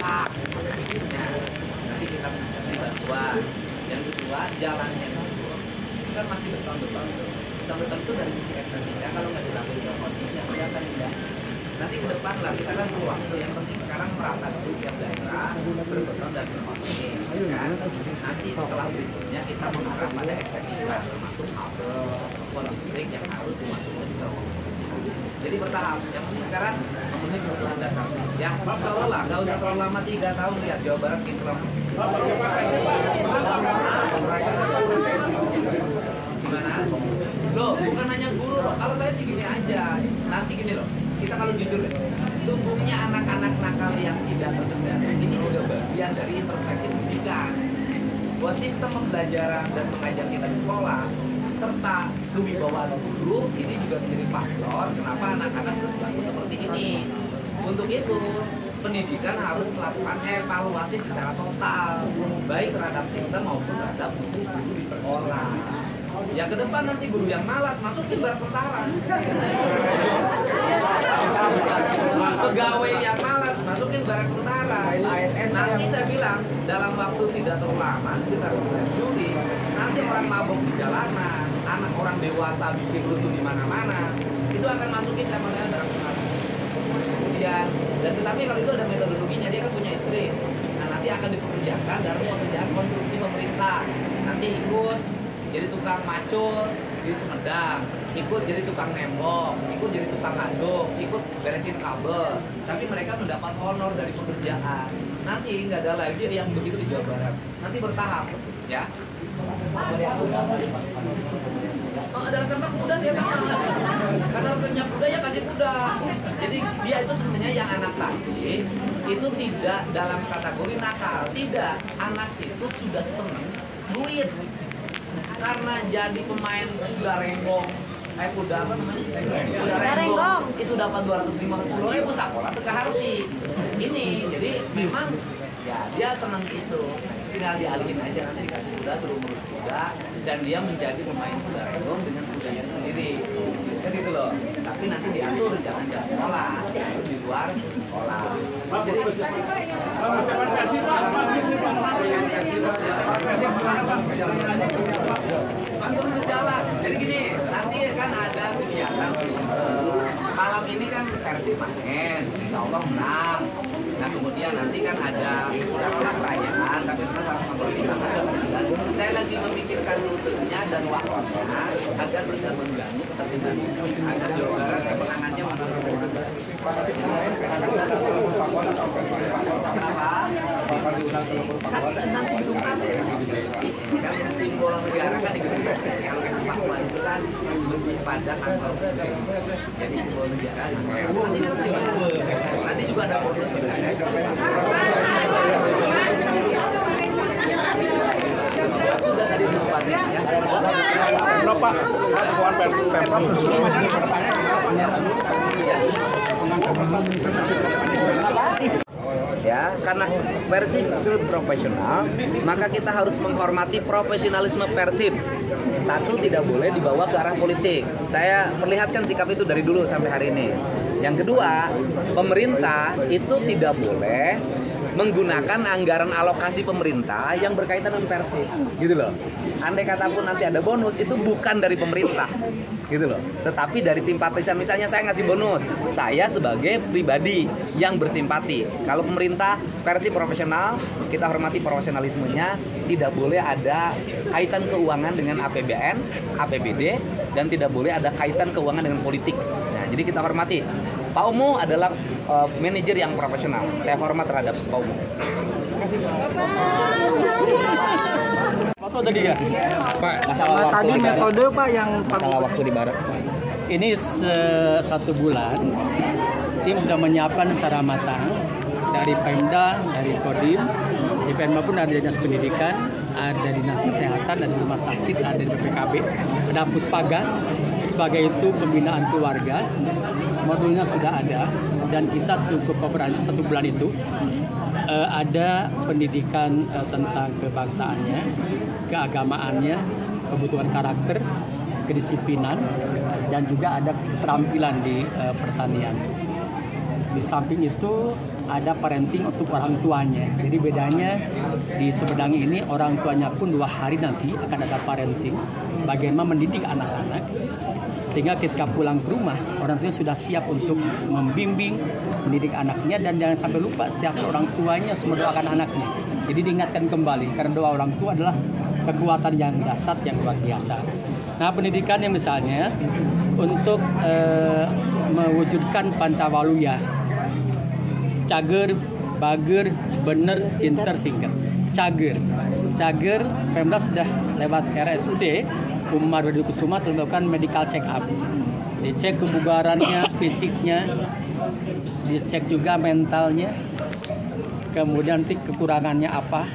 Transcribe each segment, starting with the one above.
hak. Nah, nanti kita kasih bantuan. Yang kedua, jalannya itu kan masih beton-beton. Beton-beton itu dari sisi estetika kalau nggak dilakukan ya kelihatan indah. Nanti ke depan lah kita kan perlu waktu. Yang penting sekarang merata dulu setiap daerah berbeton dan berkontinen. Kan? Nanti setelah berikutnya kita mengarah pada estetika termasuk kabel listrik yang harus dimasukkan di dalam. Jadi bertahap. Yang penting sekarang memenuhi kebutuhan dasar. Ya, insya Allah lah. Nggak usah terlalu lama 3 tahun lihat Jawa Barat kinclong. Gimana? Loh, bukan hanya guru loh. Kalau saya sih gini aja. Nanti gini loh. Kita kalau jujur deh, tumbuhnya anak-anak nakal yang tidak terkendali ini juga bagian dari introspeksi pendidikan. Bahwa sistem pembelajaran dan pengajar kita di sekolah serta kewibawaan guru ini juga menjadi faktor kenapa anak-anak berperilaku seperti ini. Untuk itu, pendidikan harus melakukan evaluasi secara total, baik terhadap sistem maupun terhadap guru di sekolah. Ya ke depan nanti guru yang malas masukin barak tentara. Pegawai yang malas masukin barak tentara. Nanti saya bilang dalam waktu tidak terlalu lama sekitar bulan Juli nanti orang mabuk di jalanan, anak orang dewasa bikin rusuh di mana-mana itu akan masukin sama saya barak tentara. Kemudian dan tetapi kalau itu ada metodologinya, dia kan punya istri. Nah nanti akan dipekerjakan dalam pekerjaan konstruksi pemerintah. Nanti ikut jadi tukang macul di Sumedang, ikut jadi tukang nembok, ikut jadi tukang aduk, ikut beresin kabel. Tapi mereka mendapat honor dari pekerjaan. Nanti nggak ada lagi yang begitu di Jawa Barat. Nanti bertahap, ya. Oh, ada rasa kuda sih, karena rasanya kuda ya kasih kuda. Jadi dia itu sebenarnya yang anak tadi itu tidak dalam kategori nakal, tidak. Anak itu sudah senang duit. Karena jadi pemain kuda renggong, kuda apa namanya? Kuda renggong itu dapat 250.000 sekolah teka harus sih. Ini jadi memang ya dia senang itu. Tinggal dialihin aja, nanti dikasih kuda, suruh ngurus kuda dan dia menjadi pemain kuda renggong dengan kudanya sendiri. Kan gitu loh. Tapi nanti diatur jangan jalan sekolah, itu di luar sekolah. Jadi bantu jalan. Jadi gini, nanti kan ada kegiatan malam ini kan Persib main, insya Allah menang. Nah kemudian nanti kan ada perayaan, tapi itu harus mempertimbangkan. Saya lagi memikirkan rutenya dan waktunya agar tidak mengganggu ketertiban agar Jawa Barat kemenangannya makin nanti gedung sate kan simbol negara kan di gedung sate. Kalau Papua itu kan lebih pada kantor jadi simbol negara. Nanti juga ada bonus sudah tadi tempatnya ya. Berapa? Ya, karena Persib itu profesional, maka kita harus menghormati profesionalisme Persib. Satu, tidak boleh dibawa ke arah politik. Saya perlihatkan sikap itu dari dulu sampai hari ini. Yang kedua, pemerintah itu tidak boleh menggunakan anggaran alokasi pemerintah yang berkaitan dengan Persib, gitu loh. Andai kata pun nanti ada bonus, itu bukan dari pemerintah, gitu loh. Tetapi dari simpatisan, misalnya saya ngasih bonus, saya sebagai pribadi yang bersimpati. Kalau pemerintah Persib profesional, kita hormati profesionalismenya, tidak boleh ada kaitan keuangan dengan APBN, APBD, dan tidak boleh ada kaitan keuangan dengan politik. Nah, jadi kita hormati. Pak Umu adalah manajer yang profesional. Saya hormat terhadap Pak Umu. Waktu tadi ya, Pak. Masalah waktu tadi metode Pak yang masalah waktu di Barat. Ini 1 bulan tim sudah menyiapkan secara matang dari Pemda, dari Kodim, di Pemda pun ada dinas pendidikan, ada dinas kesehatan, ada rumah sakit, ada di BPKB, ada Puspaga. Sebagai itu pembinaan keluarga, modulnya sudah ada dan kita cukup komprehensif 1 bulan itu. Ada pendidikan tentang kebangsaannya, keagamaannya, kebutuhan karakter, kedisiplinan, dan juga ada keterampilan di pertanian. Di samping itu ada parenting untuk orang tuanya. Jadi bedanya di Sumedang ini orang tuanya pun 2 hari nanti akan ada parenting, bagaimana mendidik anak-anak sehingga ketika pulang ke rumah orang tuanya sudah siap untuk membimbing, mendidik anaknya, dan jangan sampai lupa setiap orang tuanya semua doakan anaknya. Jadi diingatkan kembali karena doa orang tua adalah kekuatan yang dahsyat yang luar biasa. Nah, pendidikannya misalnya untuk mewujudkan Pancawaluya, cager, bager, bener, pinter, singkat. Cager, Pemda sudah lewat RSUD Umar Kusuma melakukan medical check up. Dicek kebugarannya, fisiknya, dicek juga mentalnya, kemudian nanti kekurangannya apa.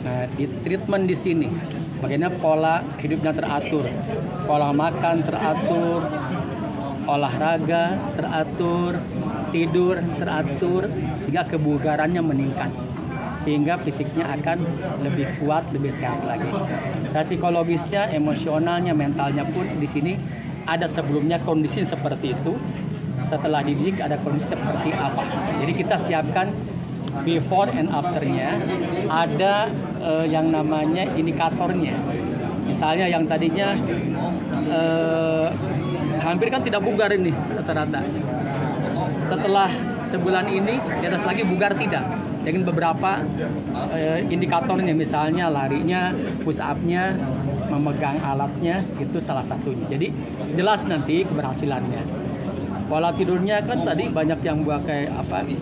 Nah, di treatment di sini, bagaimana pola hidupnya teratur, pola makan teratur, olahraga teratur, tidur teratur, sehingga kebugarannya meningkat, sehingga fisiknya akan lebih kuat, lebih sehat lagi. Secara psikologisnya, emosionalnya, mentalnya pun di sini ada sebelumnya kondisi seperti itu, setelah dididik ada kondisi seperti apa. Jadi kita siapkan before and afternya, ada yang namanya indikatornya. Misalnya yang tadinya hampir kan tidak bugar ini rata-rata. Setelah sebulan ini di atas lagi bugar tidak. Dengan beberapa indikatornya, misalnya larinya, push up-nya, memegang alatnya, itu salah satunya. Jadi jelas nanti keberhasilannya. Pola tidurnya kan tadi banyak yang buat kayak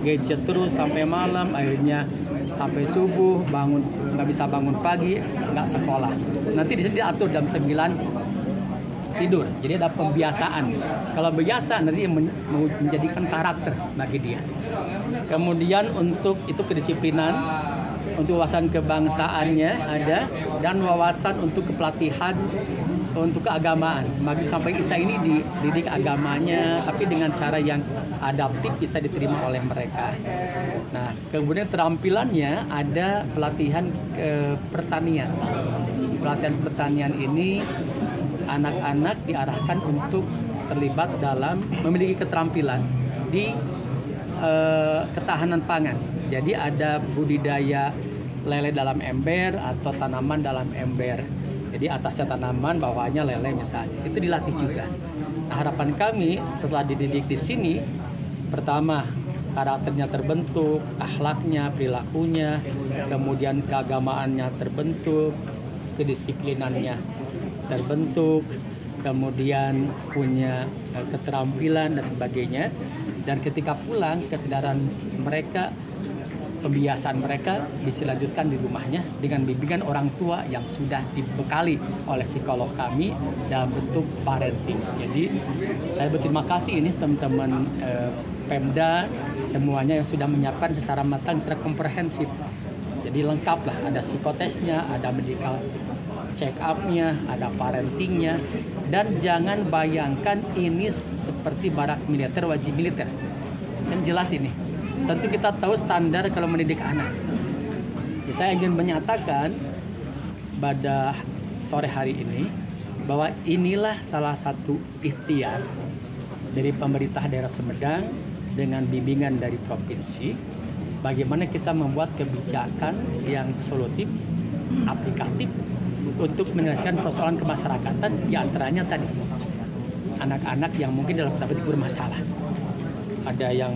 gadget terus sampai malam, akhirnya sampai subuh bangun nggak bisa bangun pagi, nggak sekolah. Nanti di sini diatur jam 9 tidur. Jadi ada pembiasaan. Kalau biasa nanti menjadikan karakter bagi dia. Kemudian untuk itu kedisiplinan, untuk wawasan kebangsaannya ada, dan wawasan untuk kepelatihan untuk keagamaan. Maghrib sampai Isya ini dididik agamanya, tapi dengan cara yang adaptif bisa diterima oleh mereka. Nah, kemudian terampilannya ada pelatihan pertanian. Pelatihan pertanian ini anak-anak diarahkan untuk terlibat dalam memiliki keterampilan di ketahanan pangan. Jadi ada budidaya lele dalam ember atau tanaman dalam ember. Jadi atasnya tanaman, bawahnya lele misalnya. Itu dilatih juga. Nah, harapan kami setelah dididik di sini, pertama karakternya terbentuk, akhlaknya, perilakunya, kemudian keagamaannya terbentuk, kedisiplinannya terbentuk, kemudian punya keterampilan dan sebagainya. Dan ketika pulang, kesadaran mereka, pembiasaan mereka bisa dilanjutkan di rumahnya dengan bimbingan orang tua yang sudah dibekali oleh psikolog kami dalam bentuk parenting. Jadi saya berterima kasih ini teman-teman Pemda semuanya yang sudah menyiapkan secara matang, secara komprehensif. Jadi lengkap lah, ada psikotesnya, ada medical check up-nya, ada parentingnya, dan jangan bayangkan ini seperti barak militer, wajib militer. Kan jelas ini. Tentu kita tahu standar kalau mendidik anak. Saya ingin menyatakan pada sore hari ini bahwa inilah salah satu ikhtiar dari pemerintah daerah Sumedang dengan bimbingan dari provinsi, bagaimana kita membuat kebijakan yang solutif, aplikatif untuk menyelesaikan persoalan kemasyarakatan, di antaranya tadi anak-anak yang mungkin dalam tanda petik bermasalah. Ada yang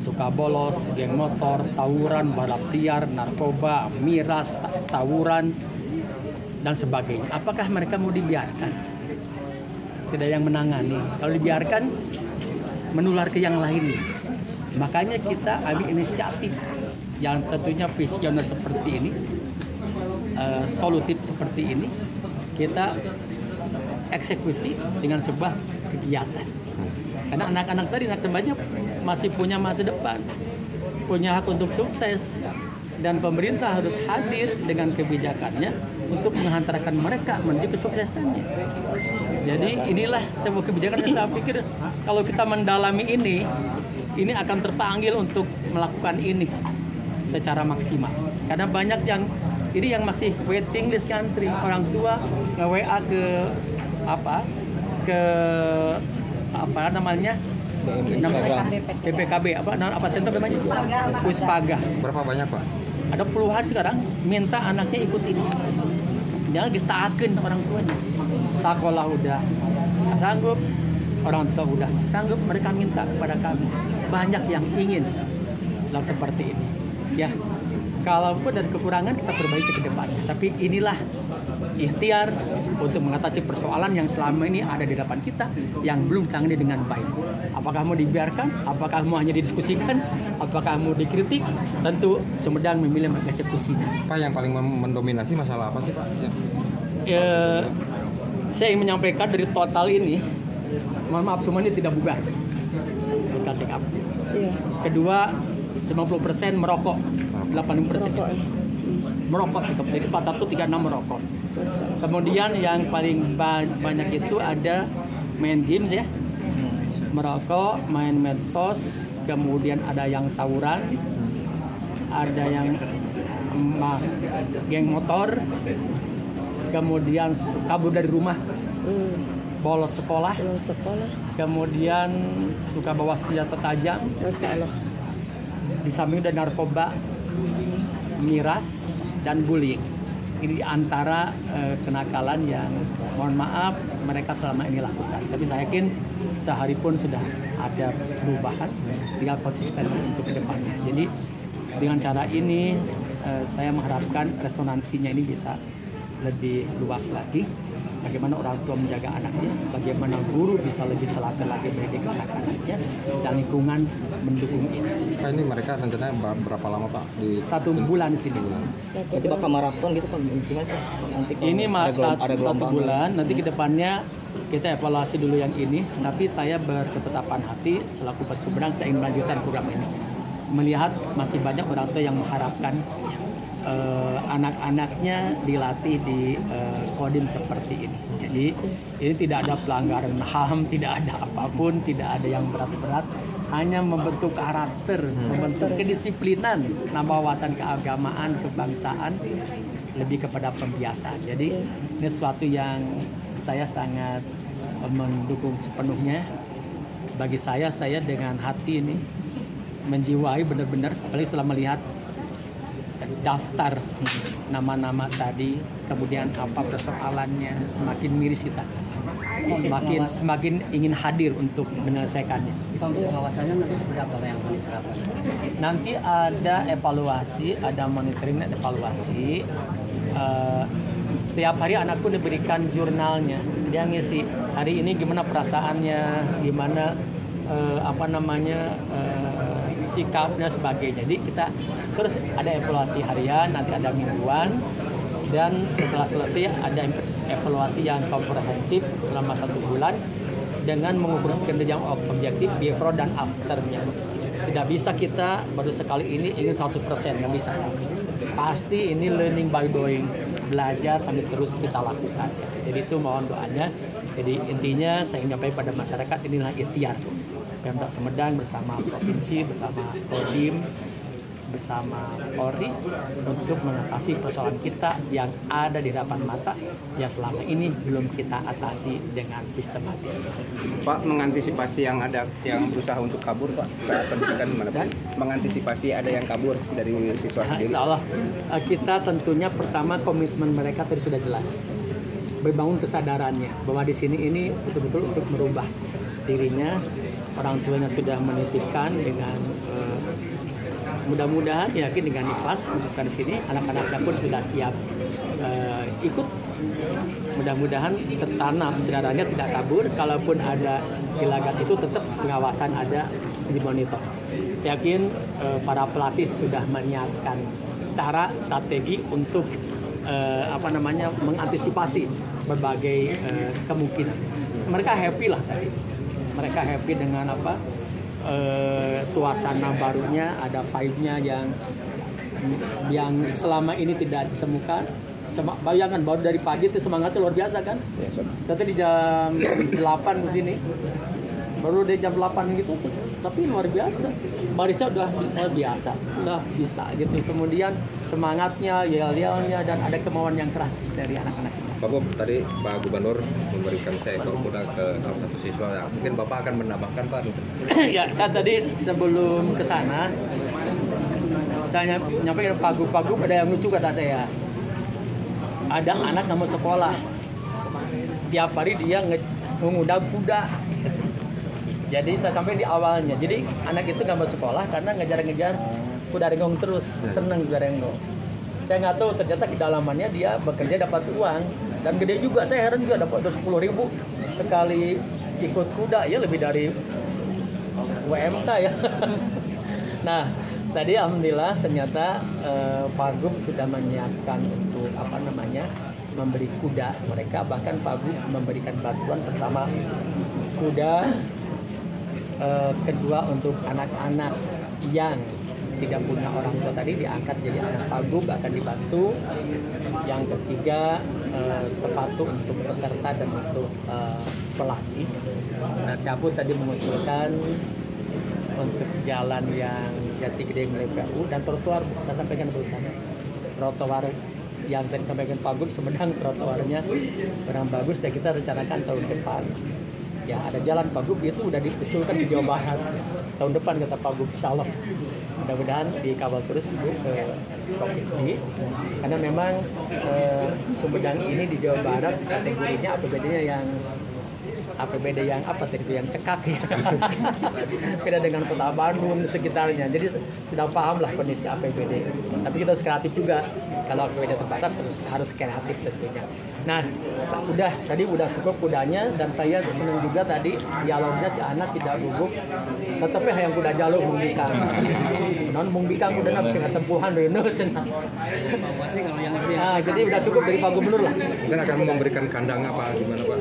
suka bolos, geng motor, tawuran, balap liar, narkoba, miras, tawuran, dan sebagainya. Apakah mereka mau dibiarkan? Tidak yang menangani. Kalau dibiarkan, menular ke yang lain. Makanya kita ambil inisiatif yang tentunya visioner seperti ini, solutif seperti ini, kita eksekusi dengan sebuah kegiatan. Karena anak-anak tadi, anak remaja masih punya masa depan, punya hak untuk sukses, dan pemerintah harus hadir dengan kebijakannya untuk menghantarkan mereka menuju kesuksesannya. Jadi inilah sebuah kebijakan yang saya pikir kalau kita mendalami ini akan terpanggil untuk melakukan ini secara maksimal. Karena banyak yang masih waiting list country, orang tua nge-WA ke Instagram. PPKB apa center namanya? Puspaga. Berapa banyak Pak? Ada puluhan sekarang minta anaknya ikut ini. Jangan gestakeun orang tuanya. Sekolah udah nggak sanggup, orang tua udah nggak sanggup, mereka minta kepada kami. Banyak yang ingin hal seperti ini. Ya, kalaupun ada kekurangan kita perbaiki ke depannya. Tapi inilah ikhtiar untuk mengatasi persoalan yang selama ini ada di depan kita yang belum ditangani dengan baik. Apakah mau dibiarkan? Apakah mau hanya didiskusikan? Apakah mau dikritik? Tentu Sumedang memilih mengeksekusinya. Pak, yang paling mendominasi masalah apa sih Pak? Ya. Saya ingin menyampaikan dari total ini, mohon maaf semuanya tidak bugar. Kita check up. Iya. Kedua, 90% merokok, 80% merokok. Jadi 4136 merokok. Kemudian yang paling banyak itu ada main games ya, merokok, main medsos, kemudian ada yang tawuran, ada yang geng motor, kemudian kabur dari rumah, bolos sekolah, kemudian suka bawa senjata tajam, di samping ada narkoba, miras, dan bullying. Ini antara kenakalan yang mohon maaf mereka selama ini lakukan. Tapi saya yakin sehari pun sudah ada perubahan, tinggal konsistensi untuk kedepannya. Jadi dengan cara ini saya mengharapkan resonansinya ini bisa lebih luas lagi. Bagaimana orang tua menjaga anaknya, bagaimana guru bisa lebih telaten lagi mendidik anak-anaknya, dan lingkungan mendukung ini. Pak, ini mereka rencananya berapa lama Pak? 1 bulan di sini. Nanti bakal maraton gitu Pak? Nanti Ini satu bulan, nanti ke depannya kita evaluasi dulu yang ini. Tapi saya berketetapan hati selaku Bupati Sumedang saya ingin melanjutkan program ini. Melihat masih banyak orang tua yang mengharapkan anak-anaknya dilatih di kodim seperti ini. Jadi ini tidak ada pelanggaran HAM, tidak ada apapun, tidak ada yang berat-berat, hanya membentuk karakter, membentuk kedisiplinan, wawasan keagamaan, kebangsaan, lebih kepada pembiasaan. Jadi ini sesuatu yang saya sangat mendukung sepenuhnya. Bagi saya dengan hati ini menjiwai benar-benar, apalagi setelah melihat daftar nama-nama tadi, kemudian apa persoalannya, semakin miris kita, semakin ingin hadir untuk menyelesaikannya. Fungsi pengawasannya nanti seperti apa yang akan diterapkan? Nanti ada evaluasi, ada monitoring dan evaluasi. Setiap hari anakku diberikan jurnalnya, dia ngisi hari ini gimana perasaannya, gimana sikapnya sebagainya. Jadi kita terus ada evaluasi harian, nanti ada mingguan, dan setelah selesai ada evaluasi yang komprehensif selama 1 bulan dengan mengukur kinerja yang objektif before dan afternya. Tidak bisa kita baru sekali ini 100%, nggak bisa. Pasti ini learning by doing, belajar sambil terus kita lakukan. Jadi itu mohon doanya. Jadi intinya saya ingin menyampaikan pada masyarakat, inilah ikhtiar Pemda Sumedang bersama provinsi, bersama Kodim, bersama Polri untuk mengatasi persoalan kita yang ada di depan mata yang selama ini belum kita atasi dengan sistematis. Pak, mengantisipasi yang ada yang berusaha untuk kabur Pak saat pendidikan mana Pak? Mengantisipasi ada yang kabur dari siswa sendiri. Insya Allah kita tentunya pertama komitmen mereka tadi sudah jelas, membangun kesadarannya bahwa di sini ini betul-betul untuk merubah dirinya. Orang tuanya sudah menitipkan dengan mudah-mudahan yakin dengan ikhlas untuk di sini, anak-anaknya pun sudah siap ikut. Mudah-mudahan tertanam kesadarannya, tidak kabur. Kalaupun ada gelagat itu tetap pengawasan ada di monitor. Yakin para pelatih sudah menyiapkan cara strategi untuk mengantisipasi berbagai kemungkinan. Mereka happy lah tadi. Mereka happy dengan suasana barunya, ada vibe-nya yang selama ini tidak ditemukan. Bayangkan baru dari pagi itu semangatnya luar biasa kan? Tadi di jam 8 ke sini baru di jam 8 gitu, tapi luar biasa. Barisnya udah luar biasa, udah bisa gitu. Kemudian semangatnya, yel-yelnya, dan ada kemauan yang keras dari anak-anak kita. Pak Bob, tadi Pak Gubernur memberikan seekor kuda ke salah satu siswa. Mungkin Bapak akan menambahkan Pak. Ya, saya tadi sebelum ke sana, saya nyampaikan Pak Gub, ada yang lucu kata saya. Ada anak nggak mau sekolah, tiap hari dia mengundang kuda. Jadi saya sampai di awalnya, jadi anak itu nggak mau sekolah karena ngejar-ngejar kuda renggong terus, seneng kuda renggong. Saya nggak tahu ternyata kedalamannya dia bekerja dapat uang dan gede juga. Saya heran juga dapat 10.000 sekali ikut kuda, ya lebih dari UMK ya. Nah, tadi alhamdulillah ternyata Pak Gub sudah menyiapkan untuk memberi kuda mereka, bahkan Pak Gub memberikan bantuan pertama kuda, kedua untuk anak-anak yang tidak punya orang tua tadi diangkat jadi anak Pak Gub akan dibantu. Yang ketiga sepatu untuk peserta dan untuk pelatih. Nah, saya pun tadi mengusulkan untuk jalan yang Jati Gede mulai PU dan trotoar, saya sampaikan berusaha trotoar yang tadi sampaikan Pak Gub, Sumedang trotoarnya kurang bagus dan kita rencanakan tahun depan. Ya, ada jalan Pak Gub itu udah diusulkan di Jawa Barat tahun depan kata Pak Gub, insya Allah. Mudah-mudahan dikawal terus Bu ke provinsi karena memang Sumedang ini di Jawa Barat kategorinya APBD-nya yang apa tadi yang cekak ya. Beda dengan Kota Bandung sekitarnya. Jadi sudah paham lah kondisi APBD. Tapi kita harus kreatif juga. Kalau APBD terbatas harus kreatif tentunya. Nah, tadi udah cukup kudanya dan saya senang juga tadi dialognya si anak tidak gugup. Tetapi yang kuda jalur mungbikang. Non mungbikang udah nggak bisa tempuhan rene senang. Nah, jadi udah cukup dari Pak Gubernur lah. Mungkin akan memberikan kandang apa gimana Pak?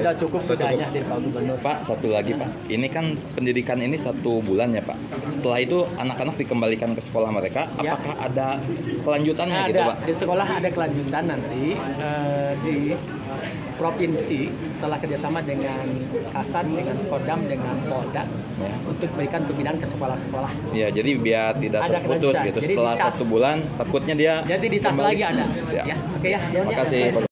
Udah cukup kudanya dari Pak Gubernur. Pak, satu lagi Pak. Ini kan pendidikan ini 1 bulan ya Pak. Setelah itu anak-anak dikembalikan ke sekolah mereka. Ya. Apakah ada kelanjutannya gitu Pak? Di sekolah ada kelanjutan nanti di provinsi telah kerjasama dengan Kasat, dengan Kodam, dengan Polda Ya. untuk berikan pembinaan ke sekolah-sekolah. Ya, jadi biar tidak Ada terputus kelanjutan. gitu. Jadi Setelah dicas. 1 bulan takutnya dia Jadi di tas kembali. lagi ada. Siap. Ya, oke ya. Terima kasih.